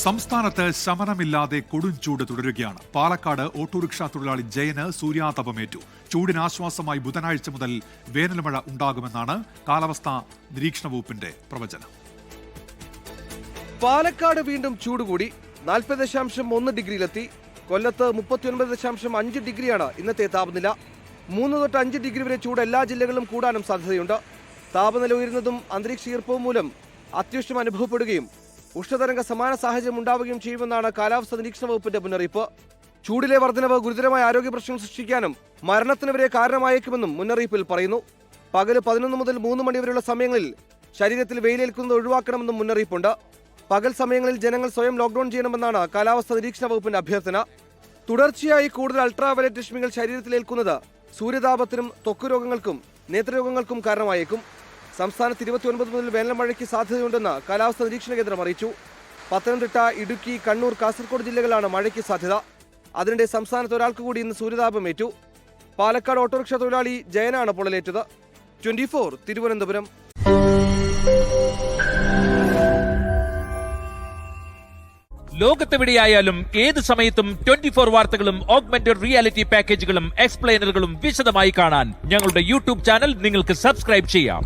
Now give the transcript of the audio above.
സംസ്ഥാനത്ത് ശമനമില്ലാതെ കൊടുംചൂട് തുടരുകയാണ്. പാലക്കാട് ഓട്ടോറിക്ഷ തൊഴിലാളി ജയന് സൂര്യാതപമേറ്റു. ചൂടിന് ആശ്വാസമായി ബുധനാഴ്ച മുതൽ വേനൽമഴ ഉണ്ടാകുമെന്നാണ് കാലാവസ്ഥാ നിരീക്ഷണ വകുപ്പിന്റെ പ്രവചനം. പാലക്കാട് വീണ്ടും ചൂട് കൂടി 40.1 ഡിഗ്രിയിലെത്തി. കൊല്ലത്ത് 39.5 ഡിഗ്രിയാണ് ഇന്നത്തെ താപനില. 3 തൊട്ട് 5 ഡിഗ്രി വരെ ചൂട് എല്ലാ ജില്ലകളിലും കൂടാനും സാധ്യതയുണ്ട്. താപനില ഉയരുന്നതും അന്തരീക്ഷ ഈർപ്പവും മൂലം അത്യുഷ്ണം അനുഭവപ്പെടുകയും ഉഷ്ണതരംഗ സമാന സാഹചര്യം ഉണ്ടാവുകയും ചെയ്യുമെന്നാണ് കാലാവസ്ഥാ നിരീക്ഷണ വകുപ്പിന്റെ മുന്നറിയിപ്പ്. ചൂടിലെ വർധനവ് ഗുരുതരമായ ആരോഗ്യ പ്രശ്നങ്ങൾ സൃഷ്ടിക്കാനും മരണത്തിന് വരെ കാരണമായേക്കുമെന്നും മുന്നറിയിപ്പിൽ പറയുന്നു. പകല് 11 മുതൽ 3 മണി വരെയുള്ള സമയങ്ങളിൽ ശരീരത്തിൽ വെയിലേൽക്കുന്നത് ഒഴിവാക്കണമെന്നും മുന്നറിയിപ്പുണ്ട്. പകൽ സമയങ്ങളിൽ ജനങ്ങൾ സ്വയം ലോക്ക്ഡൌൺ ചെയ്യണമെന്നാണ് കാലാവസ്ഥാ നിരീക്ഷണ വകുപ്പിന്റെ അഭ്യർത്ഥന. തുടർച്ചയായി കൂടുതൽ അൾട്രാവയലറ്റ് രശ്മികൾ ശരീരത്തിലേൽക്കുന്നത് സൂര്യതാപത്തിനും ത്വക്ക് രോഗങ്ങൾക്കും നേത്രരോഗങ്ങൾക്കും കാരണമായേക്കും. സംസ്ഥാനത്ത് 29 മുതൽ വേനൽ മഴയ്ക്ക് സാധ്യതയുണ്ടെന്ന് കാലാവസ്ഥാ നിരീക്ഷണ കേന്ദ്രം അറിയിച്ചു. പത്തനംതിട്ട, ഇടുക്കി, കണ്ണൂർ, കാസർഗോഡ് ജില്ലകളാണ് മഴയ്ക്ക് സാധ്യത. അതിനിടെ സംസ്ഥാനത്ത് ഒരാൾക്ക് കൂടി ഇന്ന് സൂര്യതാപമേറ്റു. പാലക്കാട് ഓട്ടോറിക്ഷ തൊഴിലാളി ജയനാണ് പൊള്ളലേറ്റത്. 24 തിരുവനന്തപുരം. ലോകത്തെവിടെയായാലും ഏത് സമയത്തും 24 വാർത്തകളും ഓഗ്മെന്റഡ് റിയാലിറ്റി പാക്കേജുകളും എക്സ്പ്ലെയിനറുകളും വിശദമായി കാണാൻ ഞങ്ങളുടെ യൂട്യൂബ് ചാനൽ നിങ്ങൾക്ക് സബ്സ്ക്രൈബ് ചെയ്യാം.